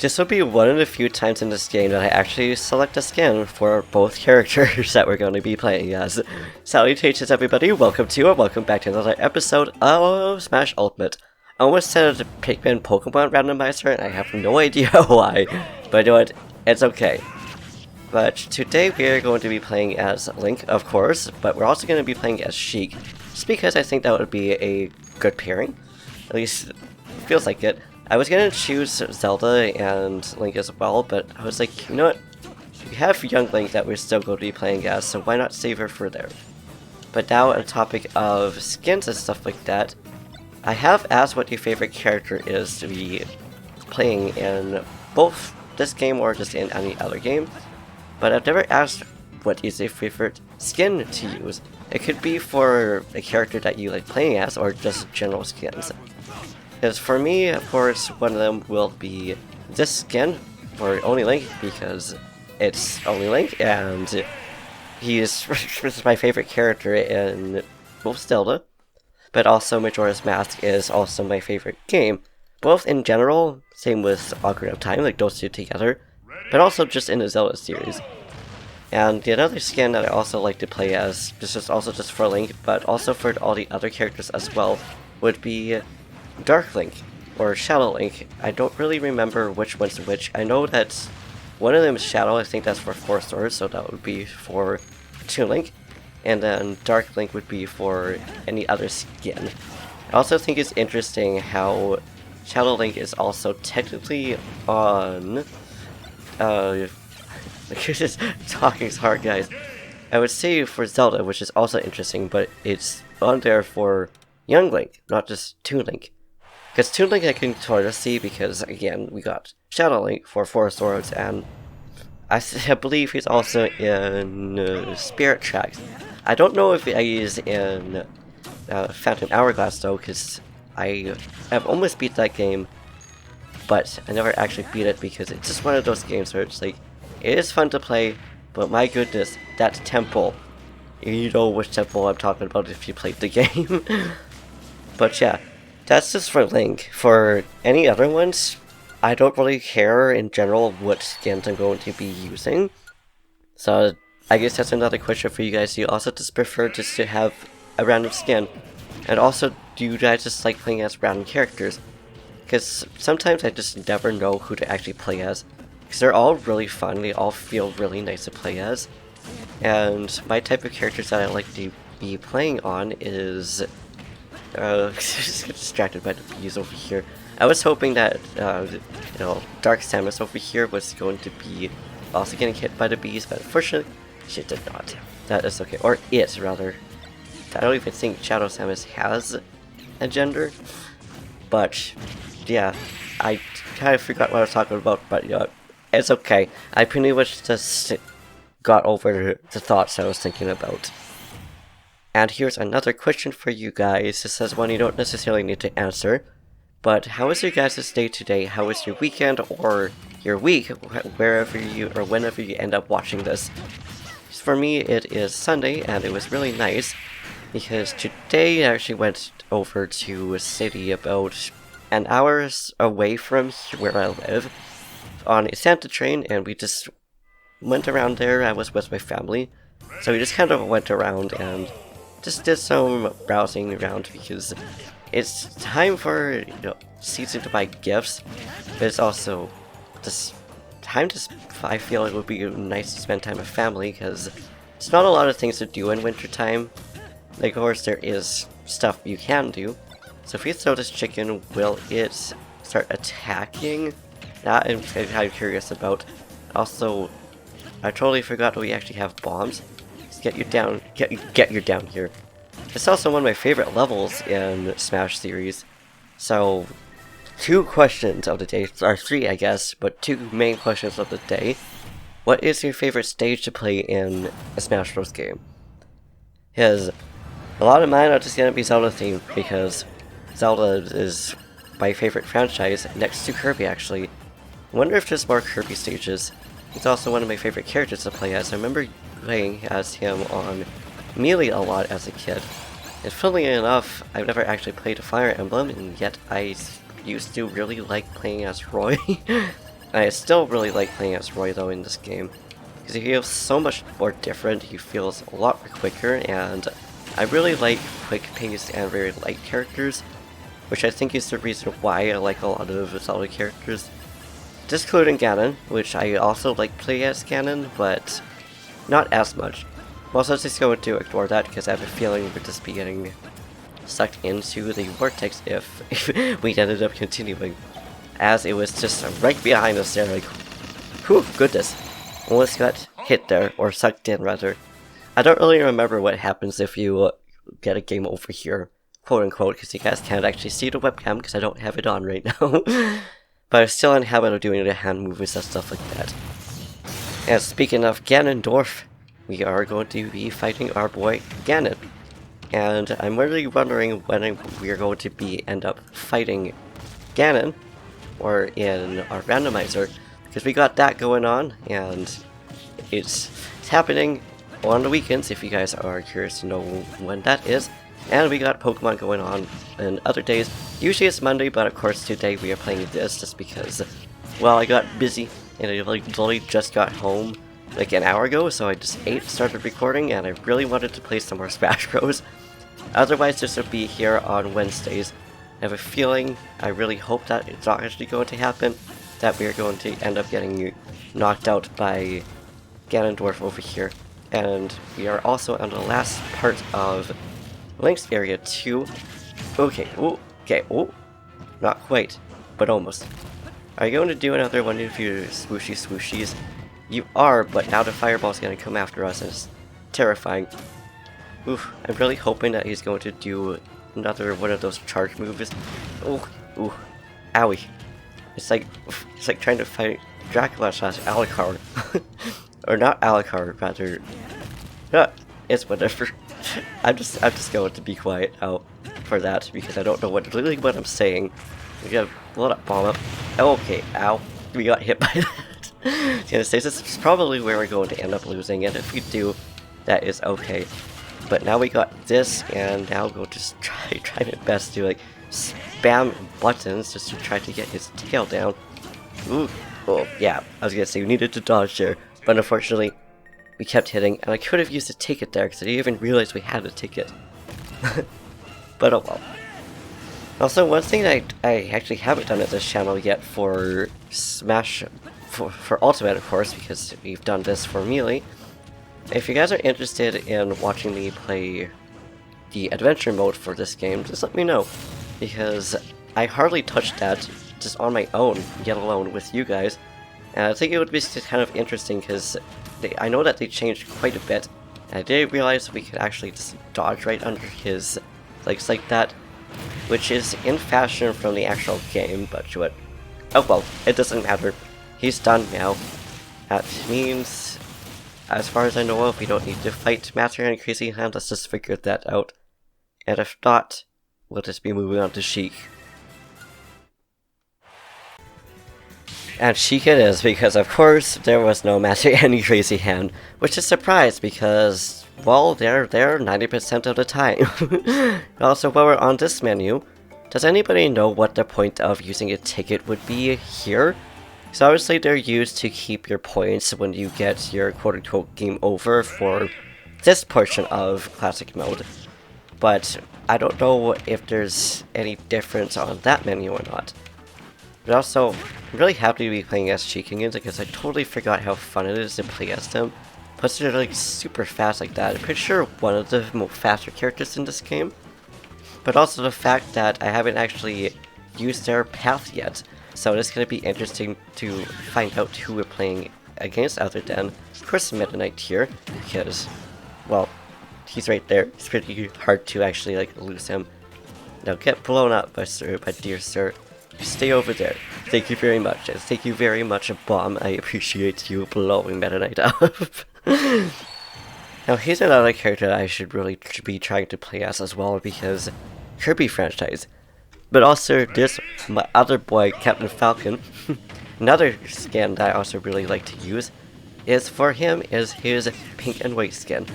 This will be one of the few times in this game that I actually select a skin for both characters that we're going to be playing as. Salutations everybody, welcome to or welcome back to another episode of Smash Ultimate. I almost said a Pikmin Pokemon randomizer and I have no idea why, but you know what, it's okay. But today we are going to be playing as Link, of course, but we're also going to be playing as Sheik, just because I think that would be a good pairing. At least, it feels like it. I was going to choose Zelda and Link as well, but I was like, you know what? We have young Link that we're still going to be playing as, so why not save her for there? But now on the topic of skins and stuff like that, I have asked what your favorite character is to be playing in both this game or just in any other game, but I've never asked what is your favorite skin to use. It could be for a character that you like playing as, or just general skins. Because for me, of course, one of them will be this skin for only Link, because it's only Link, and he's my favorite character in both Zelda, but also Majora's Mask is also my favorite game, both in general, same with Ocarina of Time, like those two together, but also just in the Zelda series. And the other skin that I also like to play as, this is also just for Link, but also for all the other characters as well, would be Dark Link, or Shadow Link. I don't really remember which one's which. I know that one of them is Shadow, I think that's for 4 swords, so that would be for Toon Link. And then Dark Link would be for any other skin. I also think it's interesting how Shadow Link is also technically on... just talking is hard, guys. I would say for Zelda, which is also interesting, but it's on there for Young Link, not just Toon Link. Because Toon Link I can sort of see because, again, we got Shadow Link for 4 swords, and I believe he's also in Spirit Tracks. I don't know if he's in Phantom Hourglass though, because I have almost beat that game, but I never actually beat it because it's just one of those games where it's like, it is fun to play, but my goodness, that temple. You know which temple I'm talking about if you played the game. But yeah, that's just for Link. For any other ones, I don't really care in general what skins I'm going to be using. So I guess that's another question for you guys. Do you also just prefer just to have a random skin? And also, do you guys just like playing as random characters? Because sometimes I just never know who to actually play as. Because they're all really fun, they all feel really nice to play as. And my type of characters that I like to be playing on is... just get distracted by the bees over here. I was hoping that, you know, Dark Samus over here was going to be also getting hit by the bees, but unfortunately, she did not. That is okay. Or it, rather. I don't even think Shadow Samus has a gender. But, yeah, I kind of forgot what I was talking about, but, you know, it's okay. I pretty much just got over the thoughts I was thinking about. And here's another question for you guys. This is one you don't necessarily need to answer. But how was your guys' day today? How was your weekend or your week, wherever you or whenever you end up watching this? For me, it is Sunday, and it was really nice because today I actually went over to a city about an hour away from where I live on a Santa train, and we just went around there. I was with my family, so we just kind of went around and just did some browsing around because it's time for, you know, season to buy gifts, but it's also just time to, I feel it would be nice to spend time with family because it's not a lot of things to do in wintertime. Like, of course, there is stuff you can do. So if we throw this chicken, will it start attacking? That I'm kind of curious about. Also, I totally forgot that we actually have bombs. Get you down, get you down here. It's also one of my favorite levels in Smash series. So, 2 questions of the day, or 3 I guess, but 2 main questions of the day. What is your favorite stage to play in a Smash Bros. Game? Because a lot of mine are just gonna be Zelda themed, because Zelda is my favorite franchise, next to Kirby actually. I wonder if there's more Kirby stages. He's also one of my favorite characters to play as. I remember playing as him on Melee a lot as a kid. And funnily enough, I've never actually played a Fire Emblem, and yet I used to really like playing as Roy. I still really like playing as Roy though in this game, because he feels so much more different, he feels a lot quicker, and I really like quick-paced and very light characters, which I think is the reason why I like a lot of Zelda characters. Discluding Ganon, which I also like play as Ganon, but not as much. I'm also just going to ignore that because I have a feeling we'd just be getting sucked into the vortex if we ended up continuing, as it was just right behind us there, like, whew, goodness. Almost got hit there, or sucked in rather. I don't really remember what happens if you get a game over here, quote unquote, because you guys can't actually see the webcam because I don't have it on right now. But I'm still in the habit of doing the hand movements and stuff like that. And speaking of Ganondorf, we are going to be fighting our boy Ganon. And I'm really wondering when we're going to end up fighting Ganon, or in our randomizer, because we got that going on, and it's happening on the weekends if you guys are curious to know when that is. And we got Pokemon going on in other days. Usually it's Monday, but of course today we are playing this just because, well, I got busy and I literally just got home like an hour ago, so I just started recording, and I really wanted to play some more Smash Bros. Otherwise this would be here on Wednesdays. I have a feeling, I really hope that it's not actually going to happen, that we are going to end up getting knocked out by Ganondorf over here. And we are also on the last part of Link's area too. Okay, ooh, okay, ooh, not quite, but almost. Are you going to do another one of your swooshy swooshies? You are, but now the fireball's gonna come after us, and it's terrifying. Oof, I'm really hoping that he's going to do another one of those charge moves. Ooh, ooh, owie. It's like trying to fight Dracula / Alucard. Or not Alucard, rather. It's whatever. I'm just going to be quiet out for that because I don't know literally what I'm saying. We gotta blow that bomb up. Okay, ow. We got hit by that. I was gonna say, this is probably where we're going to end up losing, and if we do, that is okay. But now we got this, and now we'll just try my best to like spam buttons just to try to get his tail down. Ooh, oh yeah, I was gonna say we needed to dodge there, but unfortunately we kept hitting, and I could have used a ticket there because I didn't even realize we had a ticket. But oh well. Also, one thing that I actually haven't done at this channel yet for Smash, for Ultimate of course, because we've done this for Melee. If you guys are interested in watching me play the adventure mode for this game, just let me know, because I hardly touched that just on my own, yet alone with you guys. And I think it would be kind of interesting because I know that they changed quite a bit. And I didn't realize we could actually just dodge right under his legs like that, which is in fashion from the actual game, but what? Oh well, it doesn't matter. He's done now. That means, as far as I know of, we don't need to fight Master and Crazy Hand. Let's just figure that out. And if not, we'll just be moving on to Sheik. And Sheik it is, because of course there was no Master and Crazy Hand, which is a surprise because, well, they're there 90% of the time. Also, while we're on this menu, does anybody know what the point of using a ticket would be here? So obviously they're used to keep your points when you get your quote-unquote game over for this portion of Classic Mode. But I don't know if there's any difference on that menu or not. But also, I'm really happy to be playing as Sheik again because I totally forgot how fun it is to play as them. Plus they're like super fast like that. I'm pretty sure one of the faster characters in this game. But also the fact that I haven't actually used their path yet. So it's going to be interesting to find out who we're playing against other than, of course, Meta Knight here. Because, well, he's right there. It's pretty hard to actually like lose him. Now get blown up by dear sir. You stay over there. Thank you very much. And thank you very much, Bomb. I appreciate you blowing Meta Knight up. Now here's another character that I should really be trying to play as well, because Kirby franchise. But also there's my other boy, Captain Falcon. Another skin that I also really like to use is his pink and white skin.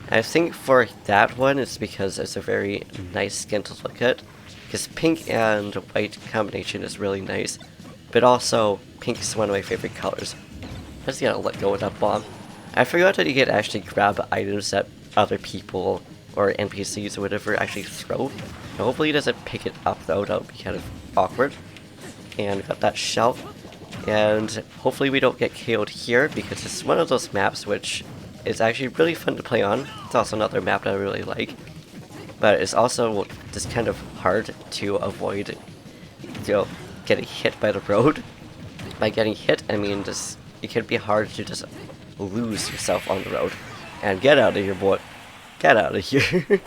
I think for that one it's because it's a very nice skin to look at. Because pink and white combination is really nice. But also, pink's one of my favorite colors. I just gotta let go of that bomb. I forgot that you can actually grab items that other people or NPCs or whatever actually throw. Now, hopefully he doesn't pick it up though, that would be kind of awkward. And got that shell. And hopefully we don't get KO'd here because it's one of those maps which is actually really fun to play on. It's also another map that I really like. But it's also just kind of hard to avoid, you know, getting hit by the road. By getting hit, I mean just it can be hard to just lose yourself on the road. And get out of here, boy. Get out of here.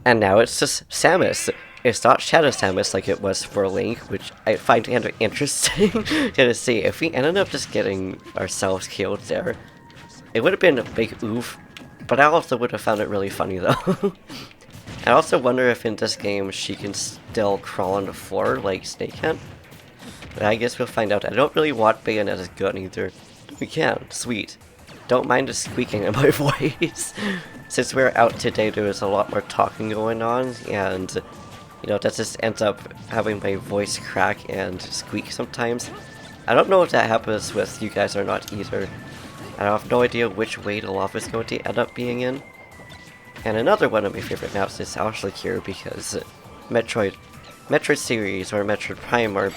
And now it's just Samus. It's not Shadow Samus like it was for Link, which I find kind of interesting to see. If we ended up just getting ourselves killed there, it would have been a big oof, but I also would have found it really funny though. I also wonder if in this game she can still crawl on the floor like Snake can. But I guess we'll find out. I don't really want Bayonetta's gun either. We can. Sweet. Don't mind the squeaking in my voice. Since we're out today, there was a lot more talking going on, and you know, that just ends up having my voice crack and squeak sometimes. I don't know if that happens with you guys or not either. I have no idea which way the lava is going to end up being in. And another one of my favorite maps is actually here because Metroid series or Metroid Prime or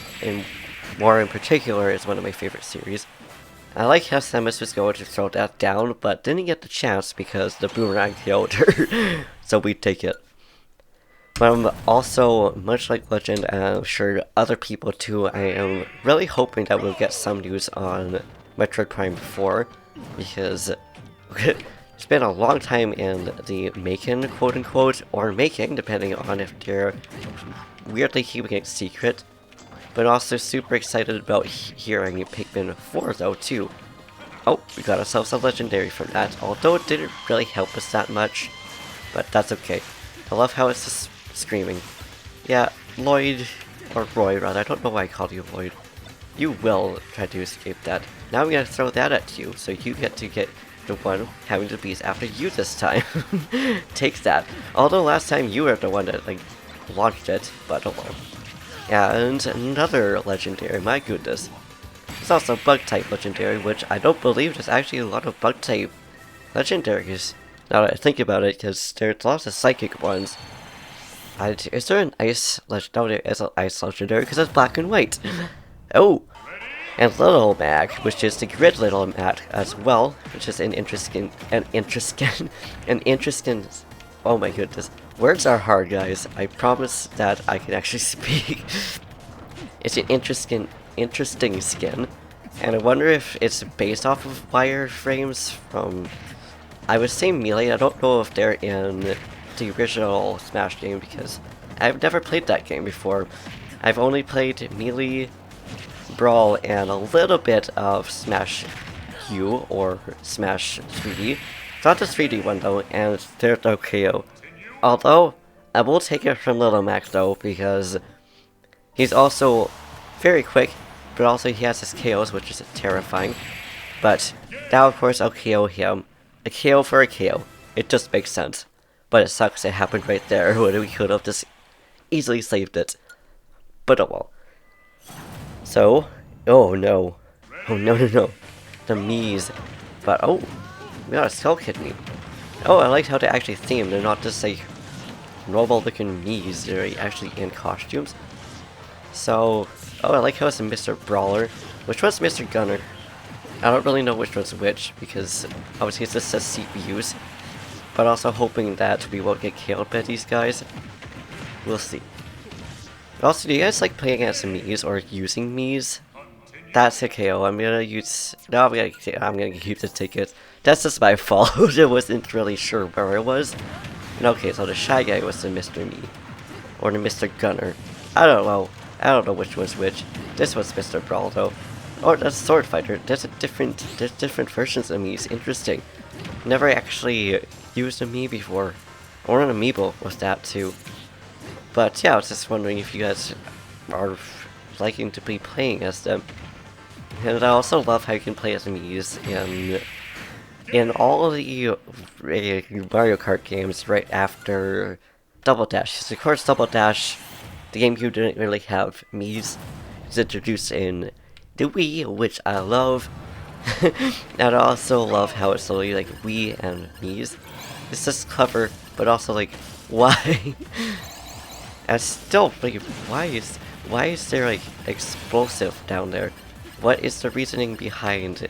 more in particular is one of my favorite series. I like how Samus was going to throw that down, but didn't get the chance because the boomerang killed her, so we take it. But I'm also, much like Legend, and I'm sure other people too, I am really hoping that we'll get some news on Metroid Prime 4, because it's been a long time in the making, quote-unquote, or making, depending on if they're weirdly keeping it secret. But also super excited about hearing Pikmin 4 though too. Oh, we got ourselves a legendary from that, although it didn't really help us that much. But that's okay. I love how it's just screaming. Yeah, Lloyd, or Roy rather, I don't know why I called you Lloyd. You will try to escape that. Now I'm gonna throw that at you, so you get to get the one having the bees after you this time. Take that. Although last time you were the one that like launched it, but oh well. And another legendary, my goodness. There's also bug-type legendary, which I don't believe there's actually a lot of bug-type legendaries. Now that I think about it, because there's lots of psychic ones. Is there an ice legendary? No, there is an ice legendary, because it's black and white. Oh! And Little Mag, which is the Grid Little Mag as well, which is an interesting, oh my goodness. Words are hard, guys. I promise that I can actually speak. It's an interesting skin, and I wonder if it's based off of wireframes from, I would say Melee. I don't know if they're in the original Smash game because I've never played that game before. I've only played Melee, Brawl, and a little bit of Smash U or Smash 3D. It's not the 3D one though, and there's no KO. Although, I will take it from Little Mac though, because he's also very quick, but also he has his KOs, which is terrifying. But now of course I'll KO him. A KO for a KO. It just makes sense. But it sucks it happened right there when we could have just easily saved it. But oh well. So, oh no. Oh no. The Mii's. But oh, we got a Skull Kidney. Oh, I like how they actually theme. They're not just like normal looking Mii's, they're actually in costumes. So, oh, I like how it's a Mr. Brawler. Which one's Mr. Gunner? I don't really know which one's which, because obviously it just says CPUs. But also hoping that we won't get killed by these guys. We'll see. Also, do you guys like playing as Mii's or using Mii's? That's a KO. I'm gonna use. No, I'm gonna keep the ticket. That's just my fault. I wasn't really sure where I was. And okay, so the Shy Guy was the Mr. Mii. Or the Mr. Gunner. I don't know. I don't know which one's which. This was Mr. Brawl though. Or that's Sword Fighter. There's different versions of Mii's. Interesting. Never actually used a Mii before. Or an amiibo with that too. But yeah, I was just wondering if you guys are liking to be playing as them. And I also love how you can play as Mii's in all of the Mario Kart games right after Double Dash. So of course Double Dash, the GameCube didn't really have Mii's. It's introduced in the we, which I love. And I also love how it's slowly like we and me's. It's just clever, but also like, why? And still, like, why is there like explosive down there? What is the reasoning behind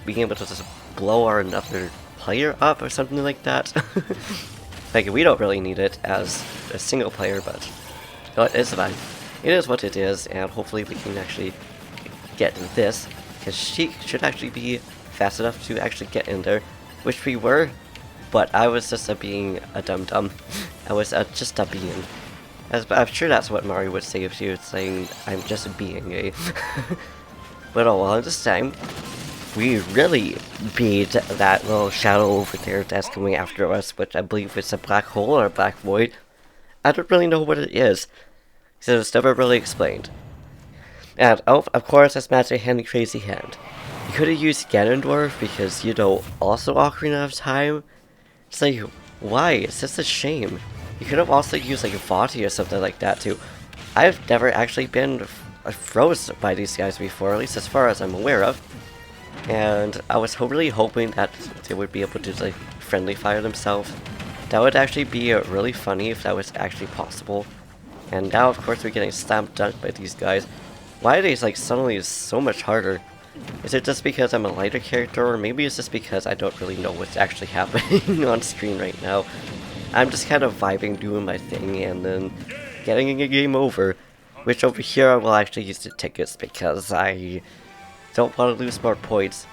being able to just blow our another player up or something like that? Like, we don't really need it as a single player, but it's fine. It is what it is, and hopefully we can actually get this, because Sheik should actually be fast enough to actually get in there, which we were, but I was just being a dum-dum. I was just a being. I'm sure that's what Mario would say if she was saying, I'm just being a... But oh well, this time, we really beat that little shadow over there that's coming after us, which I believe is a black hole or a black void. I don't really know what it is, because it's never really explained. And oh, of course, that's Magic Hand Crazy Hand. You could have used Ganondorf because, you know, also Ocarina of Time. It's like, why? It's just a shame. You could have also used like a Vati or something like that too. I've never actually been froze by these guys before, at least as far as I'm aware of. And I was really hoping that they would be able to like friendly fire themselves. That would actually be really funny if that was actually possible. And now of course we're getting slam dunked by these guys. Why are they like suddenly so much harder? Is it just because I'm a lighter character, or maybe it's just because I don't really know what's actually happening on screen right now? I'm just kind of vibing, doing my thing, and then getting a game over. Which over here I will actually use the tickets because I don't want to lose more points.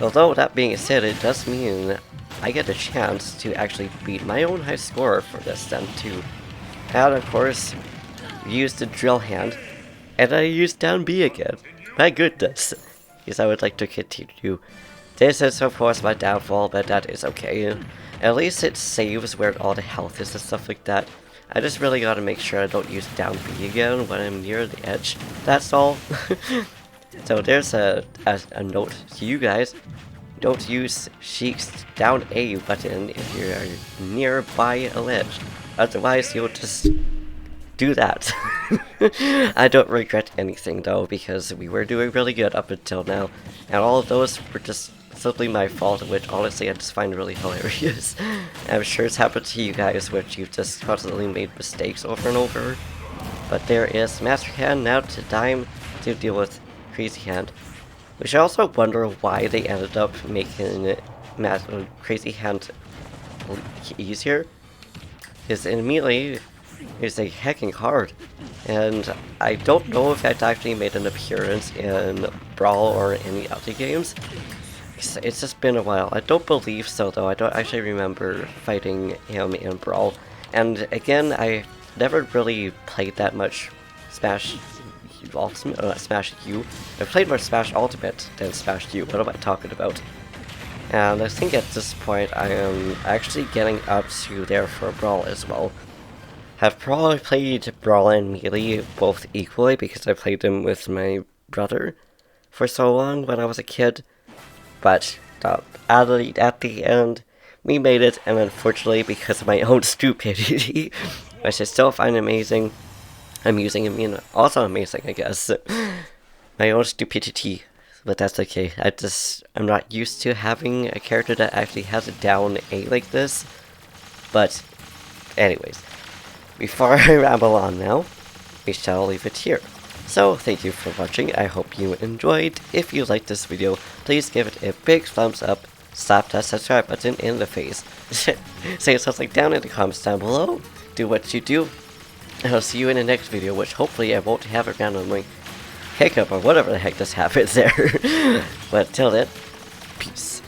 Although that being said, it does mean I get a chance to actually beat my own high score for this then too. And of course, use the drill hand, and I use down B again. My goodness. Because I would like to continue. This is of course my downfall, but that is okay. At least it saves where all the health is and stuff like that. I just really gotta make sure I don't use down B again when I'm near the edge. That's all. So there's a note to you guys. Don't use Sheik's down A button if you're nearby a ledge. Otherwise you'll just do that. I don't regret anything though, because we were doing really good up until now. And all of those were just simply my fault, which honestly I just find really hilarious. I'm sure it's happened to you guys, which you've just constantly made mistakes over and over. But there is Master Hand now to time to deal with Crazy Hand. We should also wonder why they ended up making Crazy Hand easier. Because immediately it's a hacking card, and I don't know if it's actually made an appearance in Brawl or any other games. It's just been a while. I don't believe so though. I don't actually remember fighting him in Brawl. And again, I never really played that much Smash Ultimate, Smash U. I played more Smash Ultimate than Smash U. What am I talking about? And I think at this point I am actually getting up to there for Brawl as well. I've probably played Brawl and Melee both equally because I played them with my brother for so long when I was a kid. But at the end, we made it, and unfortunately because of my own stupidity, which I still find amazing, I'm using also amazing, I guess. My own stupidity, but that's okay. I'm not used to having a character that actually has a down A like this. But anyways, before I ramble on now, we shall leave it here. So, thank you for watching, I hope you enjoyed. If you liked this video, please give it a big thumbs up, slap that subscribe button in the face. Say something down in the comments down below, do what you do, and I'll see you in the next video, which hopefully I won't have a randomly hiccup or whatever the heck just happened there. But till then, peace.